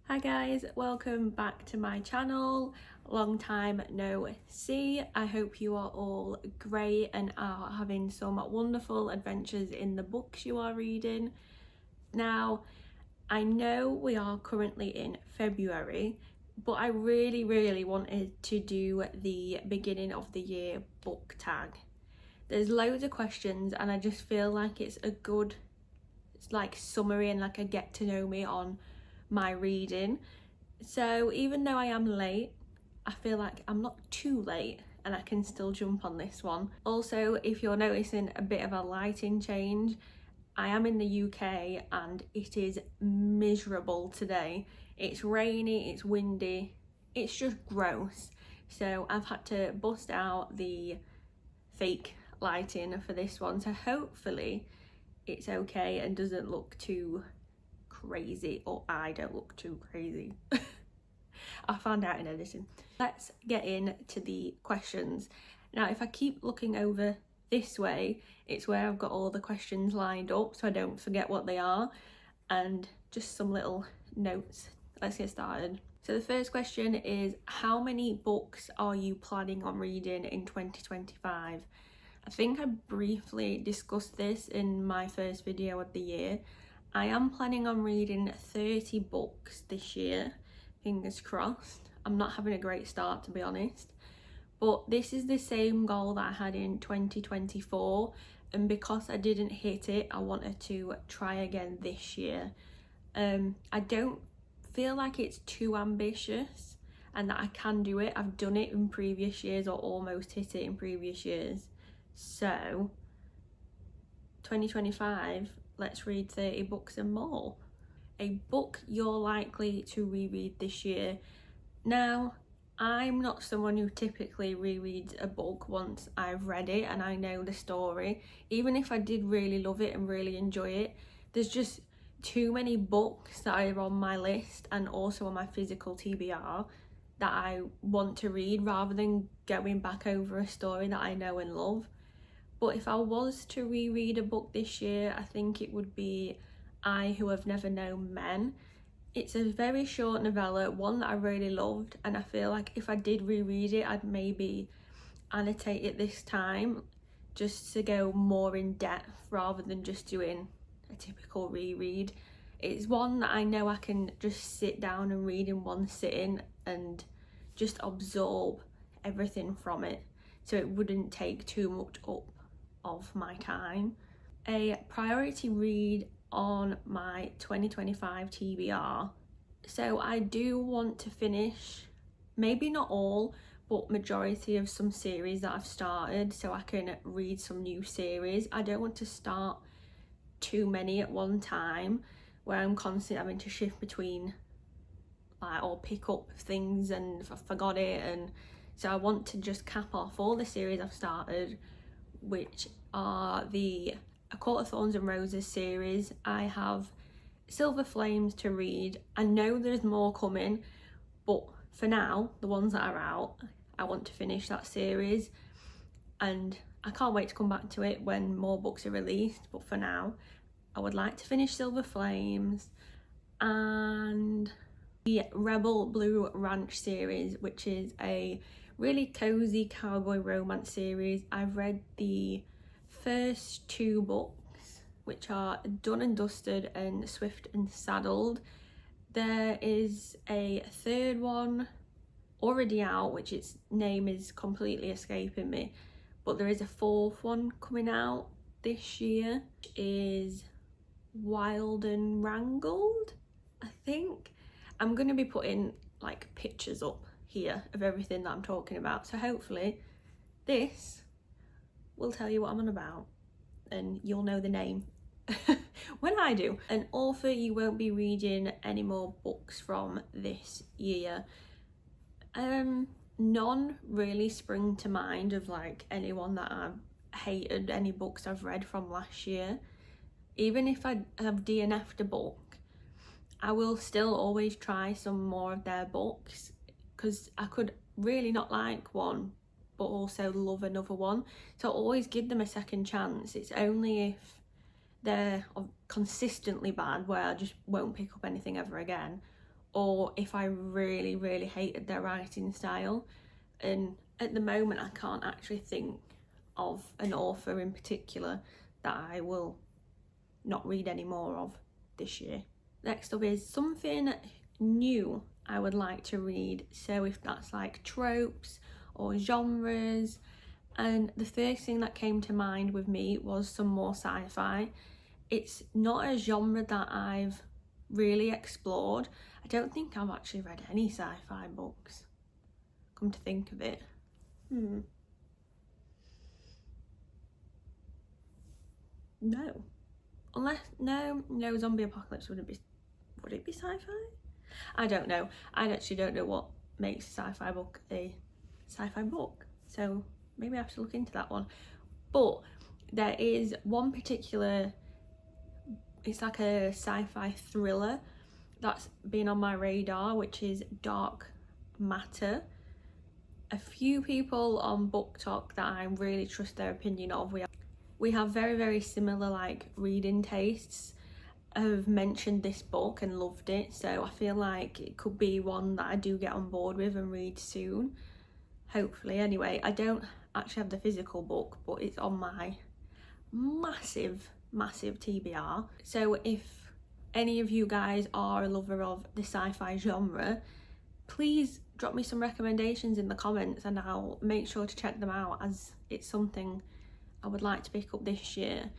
Hi guys, welcome back to my channel. Long time no see. I hope you are all great and are having some wonderful adventures in the books you are reading. Now, I know we are currently in February, but I really wanted to do the beginning of the year book tag. There's loads of questions and I just feel like it's a good summary and like a get to know me on my reading. So even though I am late, I feel like I'm not too late and I can still jump on this one. Also, if you're noticing a bit of a lighting change, I am in the UK and it is miserable today. It's rainy, it's windy, it's just gross. So I've had to bust out the fake lighting for this one, so hopefully it's okay and doesn't look too crazy, or I don't look too crazy. I'll find out in editing. Let's get into the questions. Now, if I keep looking over this way, it's where I've got all the questions lined up so I don't forget what they are, and just some little notes. Let's get started. So the first question is, how many books are you planning on reading in 2025? I think I briefly discussed this in my first video of the year. I am planning on reading 30 books this year, fingers crossed. I'm not having a great start, to be honest, but this is the same goal that I had in 2024, and because I didn't hit it, I wanted to try again this year. I don't feel like it's too ambitious and that I can do it. I've done it in previous years or almost hit it in previous years. So 2025, let's read 30 books and more. A book you're likely to reread this year. Now, I'm not someone who typically rereads a book once I've read it and I know the story. Even if I did really love it and really enjoy it, there's just too many books that are on my list and also on my physical TBR that I want to read rather than going back over a story that I know and love. But if I was to reread a book this year, I think it would be I Who Have Never Known Men. It's a very short novella, one that I really loved, and I feel like if I did reread it, I'd maybe annotate it this time just to go more in depth rather than just doing a typical reread. It's one that I know I can just sit down and read in one sitting and just absorb everything from it, so it wouldn't take too much up of my time. A priority read on my 2025 TBR. So I do want to finish, maybe not all, but majority of some series that I've started so I can read some new series. I don't want to start too many at one time where I'm constantly having to shift between or pick up things and if I forgot it, and so I want to just cap off all the series I've started, which are the A Court of Thorns and Roses series. I have Silver Flames to read. I know there's more coming, but for now, the ones that are out, I want to finish that series, and I can't wait to come back to it when more books are released. But for now, I would like to finish Silver Flames and the Rebel Blue Ranch series, which is a really cozy cowboy romance series. I've read the first two books, which are Done and Dusted and Swift and Saddled. There is a third one already out, which its name is completely escaping me, but there is a fourth one coming out this year, which is Wild and Wrangled, I think. I'm going to be putting like pictures up here of everything that I'm talking about, so hopefully this will tell you what I'm on about and you'll know the name when I do. An author you won't be reading any more books from this year. None really spring to mind of like anyone that I've hated any books I've read from last year. Even if I have DNF'd a book, I will still always try some more of their books, because I could really not like one but also love another one, so I'll always give them a second chance. It's only if they're consistently bad where I just won't pick up anything ever again, or if I really, really hated their writing style. And at the moment, I can't actually think of an author in particular that I will not read any more of this year. Next up is something new I would like to read. So if that's like tropes or genres. And the first thing that came to mind with me was some more sci-fi. It's not a genre that I've really explored. I don't think I've actually read any sci-fi books, come to think of it. No. Unless, no, zombie apocalypse would it be sci-fi? I don't know. I actually don't know what makes a sci-fi book a sci-fi book. So maybe I have to look into that one. But there is one particular, it's like a sci-fi thriller that's been on my radar, which is Dark Matter. A few people on Book Talk that I really trust their opinion of, we have very, very similar like reading tastes, have mentioned this book and loved it. So I feel like it could be one that I do get on board with and read soon. Hopefully, anyway. I don't actually have the physical book, but it's on my massive TBR. So if any of you guys are a lover of the sci-fi genre, please drop me some recommendations in the comments and I'll make sure to check them out, as it's something I would like to pick up this year,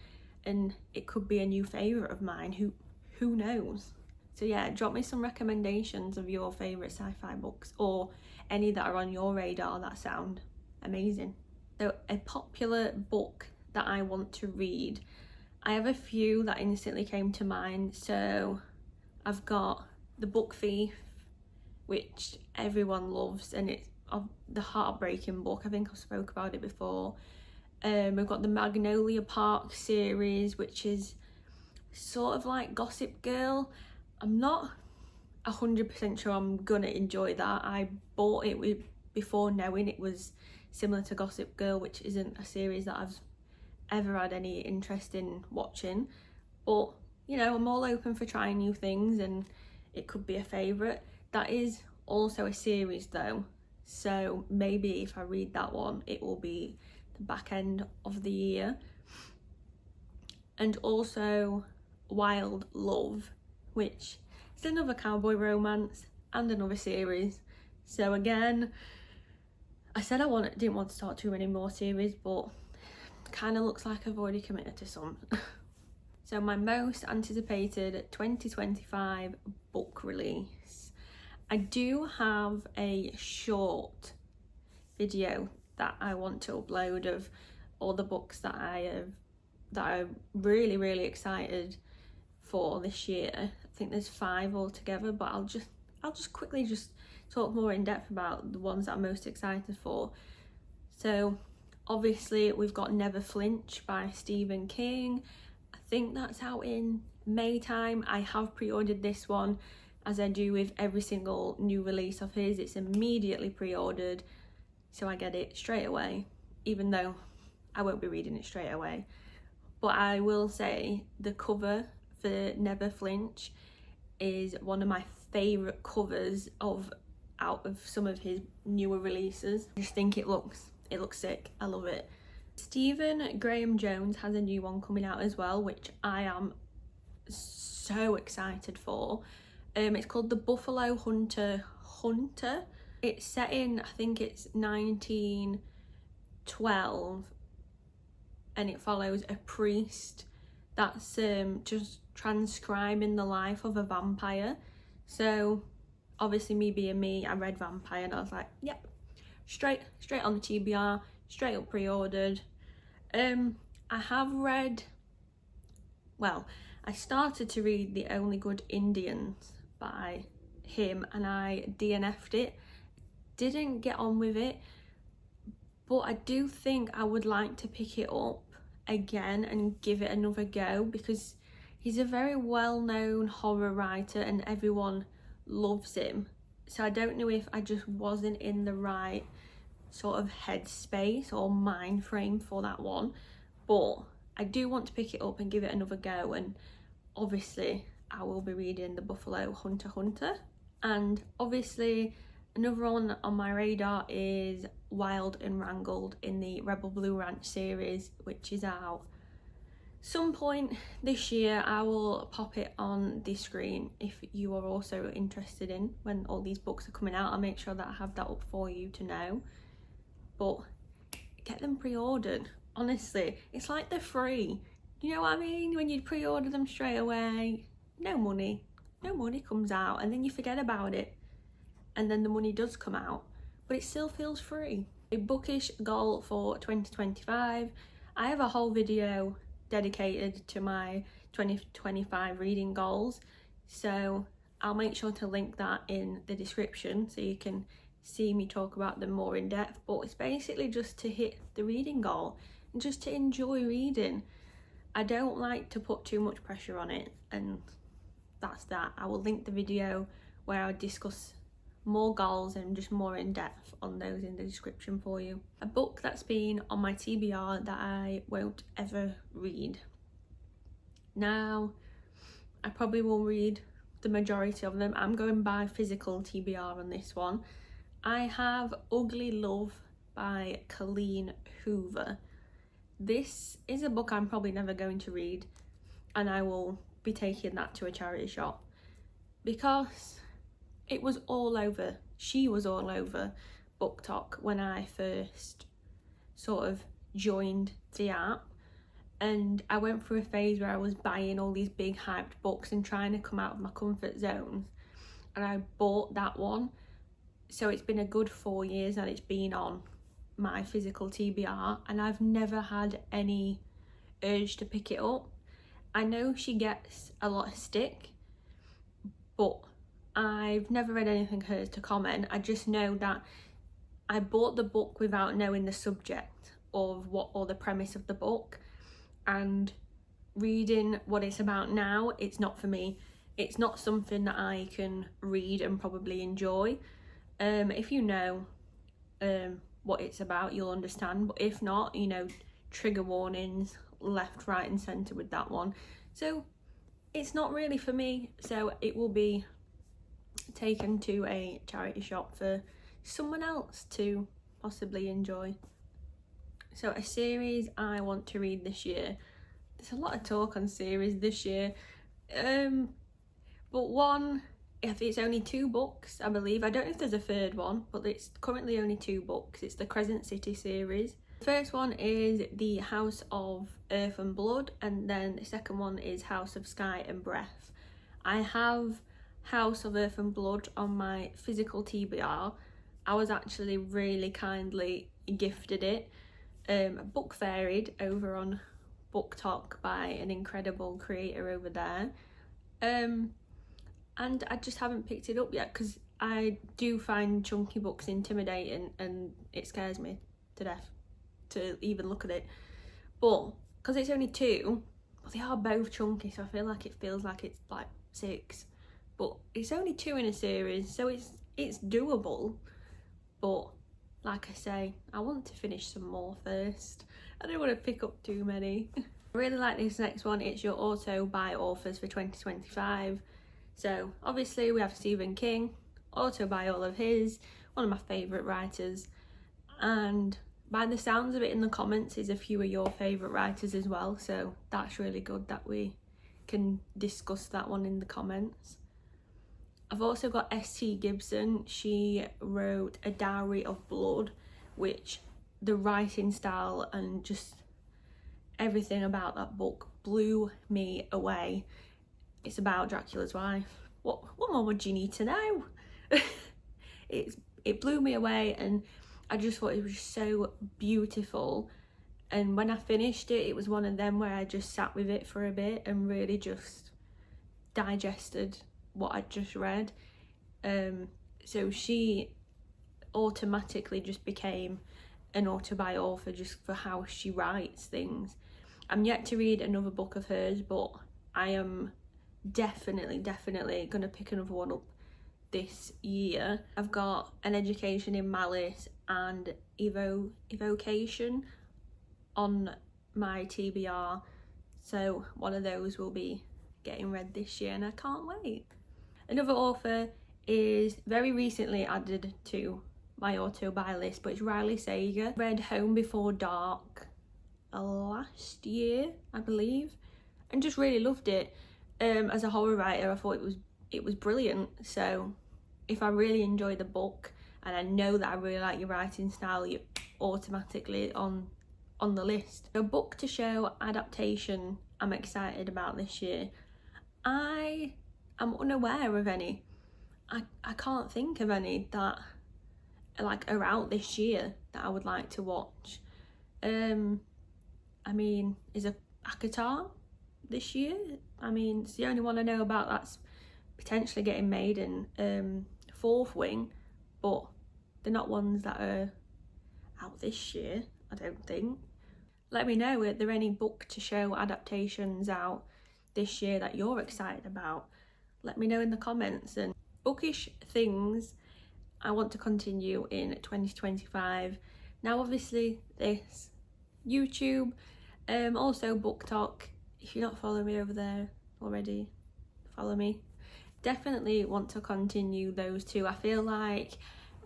and it could be a new favourite of mine, who knows. So yeah, drop me some recommendations of your favourite sci-fi books, or any that are on your radar that sound amazing. So a popular book that I want to read, I have a few that instantly came to mind. So I've got The Book Thief, which everyone loves, and it's the heartbreaking book. I think I've spoke about it before. We've got the Magnolia Park series, which is sort of like Gossip Girl. I'm not 100% sure I'm gonna enjoy that. I bought it before knowing it was similar to Gossip Girl, which isn't a series that I've ever had any interest in watching. But you know, I'm all open for trying new things, and it could be a favourite. That is also a series though, so maybe if I read that one, it will be the back end of the year. And also Wild Love, which is another cowboy romance and another series. So again, I said didn't want to start too many more series, but kind of looks like I've already committed to some. So my most anticipated 2025 book release. I do have a short video that I want to upload of all the books that I'm really, really excited for this year. I think there's 5 altogether, but I'll just quickly talk more in depth about the ones that I'm most excited for. So obviously we've got Never Flinch by Stephen King. I think that's out in May time. I have pre-ordered this one, as I do with every single new release of his. It's immediately pre-ordered, so I get it straight away, even though I won't be reading it straight away. But I will say the cover for Never Flinch is one of my favourite covers out of some of his newer releases. I just think it looks sick. I love it. Stephen Graham Jones has a new one coming out as well, which I am so excited for. It's called The Buffalo Hunter. It's set in, I think it's 1912, and it follows a priest that's just transcribing the life of a vampire. So obviously, me being me, I read vampire and I was like, yep, straight on the TBR, straight up pre-ordered. I started to read The Only Good Indians by him, and I DNF'd it. Didn't get on with it, but I do think I would like to pick it up again and give it another go, because he's a very well-known horror writer and everyone loves him. So I don't know if I just wasn't in the right sort of headspace or mind frame for that one, but I do want to pick it up and give it another go. And obviously I will be reading The Buffalo Hunter, And obviously another one on my radar is Wild and Wrangled in the Rebel Blue Ranch series, which is out some point this year. I will pop it on the screen if you are also interested in when all these books are coming out. I'll make sure that I have that up for you to know. But get them pre-ordered. Honestly, it's like they're free. You know what I mean? When you pre-order them straight away, no money comes out, and then you forget about it, and then the money does come out, but it still feels free. A bookish goal for 2025. I have a whole video dedicated to my 2025 reading goals, so I'll make sure to link that in the description so you can see me talk about them more in depth. But it's basically just to hit the reading goal and just to enjoy reading. I don't like to put too much pressure on it, and that's that. I will link the video where I discuss more goals and just more in depth on those in the description for you. A book that's been on my TBR that I won't ever read. Now, I probably will read the majority of them. I'm going by physical TBR on this one. I have Ugly Love by Colleen Hoover. This is a book I'm probably never going to read, and I will be taking that to a charity shop because it was all over. She was all over BookTok when I first sort of joined the app, and I went through a phase where I was buying all these big hyped books and trying to come out of my comfort zones, and I bought that one. So it's been a good 4 years and it's been on my physical TBR, and I've never had any urge to pick it up. I know she gets a lot of stick, but I've never read anything of hers to comment. I just know that I bought the book without knowing the subject of what or the premise of the book, and reading what it's about now, it's not for me. It's not something that I can read and probably enjoy. If you know what it's about, you'll understand, but if not, you know, trigger warnings left, right and centre with that one. So it's not really for me, so it will be taken to a charity shop for someone else to possibly enjoy. So a series I want to read this year. There's a lot of talk on series this year, but one, if it's only 2 books, I believe. I don't know if there's a third one, but it's currently only 2 books. It's the Crescent City series. The first one is The House of Earth and Blood, and then the second one is House of Sky and Breath. I have House of Earth and Blood on my physical TBR. I was actually really kindly gifted it, book faired over on BookTok by an incredible creator over there. And I just haven't picked it up yet because I do find chunky books intimidating and it scares me to death to even look at it. But because it's only 2, well, they are both chunky, so I feel like it feels like it's like 6. But it's only 2 in a series, so it's doable. But like I say, I want to finish some more first. I don't want to pick up too many. I really like this next one. It's your auto by authors for 2025. So obviously we have Stephen King, auto by all of his, one of my favourite writers, and by the sounds of it in the comments is a few of your favourite writers as well, so that's really good that we can discuss that one in the comments. I've also got S.T. Gibson. She wrote A Dowry of Blood, which the writing style and just everything about that book blew me away. It's about Dracula's wife. What more would you need to know? It blew me away, and I just thought it was so beautiful. And when I finished it, it was one of them where I just sat with it for a bit and really just digested what I'd just read. So she automatically just became an autobiographer just for how she writes things. I'm yet to read another book of hers, but I am definitely gonna pick another one up this year. I've got An Education in Malice and Evocation on my TBR, so one of those will be getting read this year and I can't wait. Another author is very recently added to my auto buy list, but it's Riley Sager. Read Home Before Dark last year, I believe, and just really loved it. As a horror writer, I thought it was brilliant. So if I really enjoy the book and I know that I really like your writing style, you're automatically on the list. A book to show adaptation I'm excited about this year. I am unaware of any. I can't think of any that like are out this year that I would like to watch. I mean, is a Akatar this year? I mean, it's the only one I know about that's potentially getting made in Fourth Wing, but they're not ones that are out this year, I don't think. Let me know, are there any book to show adaptations out this year that you're excited about? Let me know in the comments. And bookish things I want to continue in 2025. Now obviously this YouTube, also BookTok. If you're not following me over there already, follow me. Definitely want to continue those two. I feel like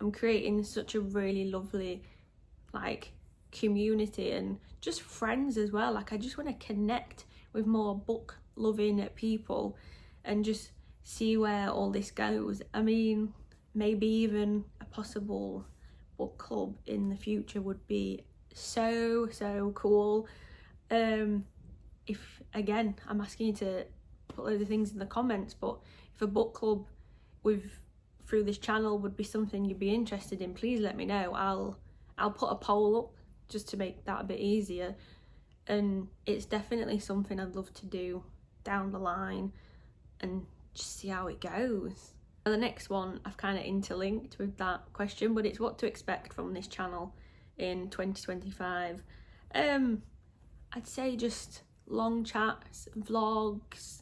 I'm creating such a really lovely like community and just friends as well. Like I just want to connect with more book loving people and just see where all this goes. I mean, maybe even a possible book club in the future would be so cool. If again, I'm asking you to put loads of things in the comments, but if a book club through this channel would be something you'd be interested in, please let me know. I'll put a poll up just to make that a bit easier, and it's definitely something I'd love to do down the line and just see how it goes. The next one I've kind of interlinked with that question, but it's what to expect from this channel in 2025. I'd say just long chats, vlogs.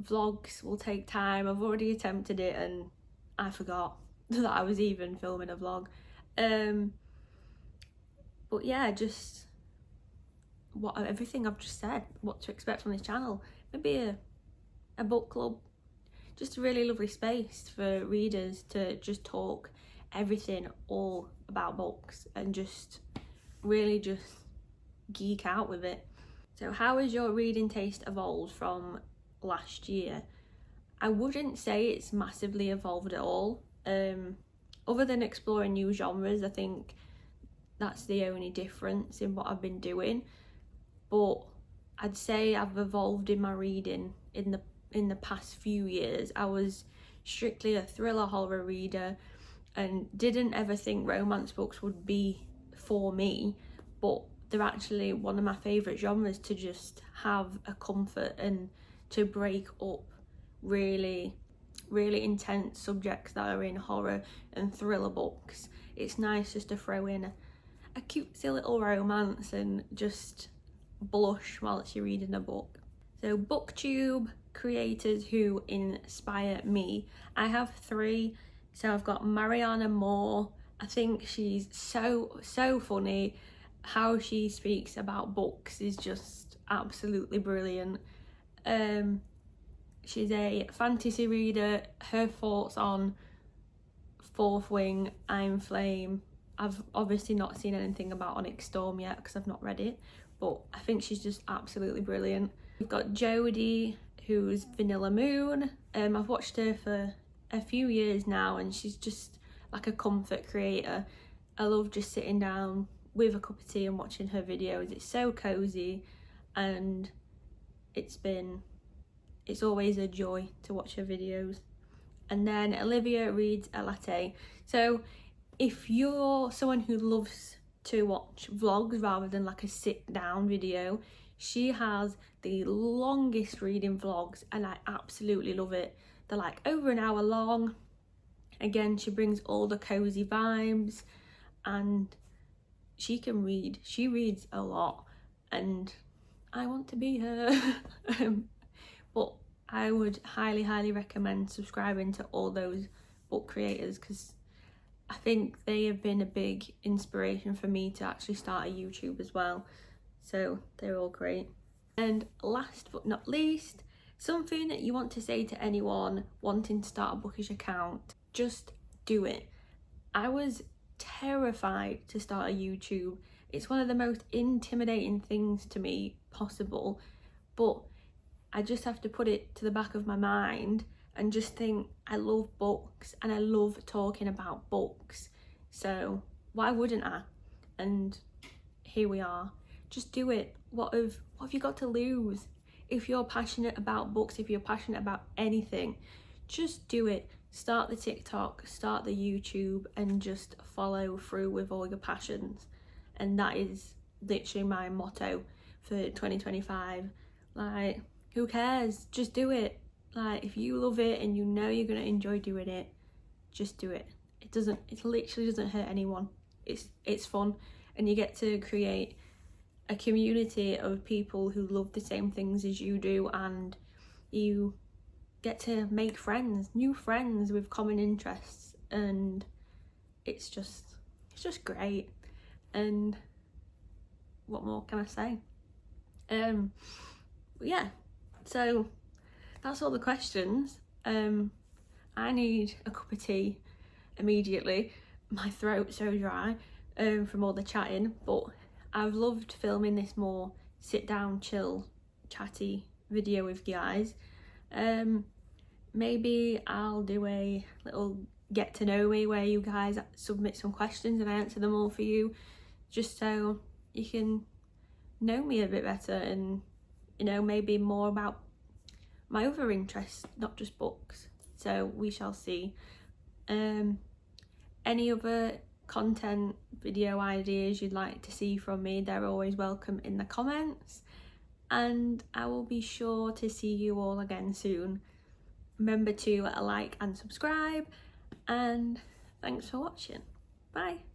Vlogs will take time. I've already attempted it and I forgot that I was even filming a vlog. But yeah, just everything I've just said, what to expect from this channel. Maybe a book club, just a really lovely space for readers to just talk everything all about books and just really just geek out with it. So how has your reading taste evolved from last year? I wouldn't say it's massively evolved at all. Other than exploring new genres, I think that's the only difference in what I've been doing. But I'd say I've evolved in my reading in the past few years. I was strictly a thriller horror reader and didn't ever think romance books would be for me, but they're actually one of my favourite genres to just have a comfort and to break up really intense subjects that are in horror and thriller books. It's nice just to throw in a cutesy little romance and just blush whilst you're reading a book. So booktube creators who inspire me, I have 3. So I've got Mariana Moore. I think she's so funny. How she speaks about books is just absolutely brilliant. She's a fantasy reader. Her thoughts on Fourth Wing, Iron Flame. I've obviously not seen anything about Onyx Storm yet because I've not read it, but I think she's just absolutely brilliant. We've got Jodie, who's Vanilla Moon. I've watched her for a few years now and she's just like a comfort creator. I love just sitting down with a cup of tea and watching her videos. It's so cozy and it's always a joy to watch her videos. And then Olivia reads a latte. So if you're someone who loves to watch vlogs rather than like a sit down video, she has the longest reading vlogs and I absolutely love it. They're like over an hour long. Again, she brings all the cozy vibes and she can read. She reads a lot and I want to be her. But I would highly recommend subscribing to all those book creators because I think they have been a big inspiration for me to actually start a YouTube as well. So they're all great. And last but not least, something that you want to say to anyone wanting to start a bookish account, just do it. I was terrified to start a YouTube. It's one of the most intimidating things to me possible, but I just have to put it to the back of my mind and just think, I love books and I love talking about books, so why wouldn't I? And here we are. Just do it. What have you got to lose? If you're passionate about books, if you're passionate about anything, just do it. Start the TikTok, start the YouTube, and just follow through with all your passions. And that is literally my motto for 2025. Like, who cares? Just do it. Like, if you love it and you know you're gonna enjoy doing it, just do it. It literally doesn't hurt anyone. It's fun, and you get to create a community of people who love the same things as you do, and you get to make friends, new friends with common interests, and it's just great. And what more can I say? Yeah, so that's all the questions. I need a cup of tea immediately. My throat's so dry from all the chatting, but I've loved filming this more sit down, chill, chatty video with you guys. Maybe I'll do a little get to know me where you guys submit some questions and I answer them all for you, just so you can know me a bit better and, you know, maybe more about my other interests, not just books. So we shall see. Any other content, video ideas you'd like to see from me, they're always welcome in the comments, and I will be sure to see you all again soon. Remember to like and subscribe, and thanks for watching. Bye.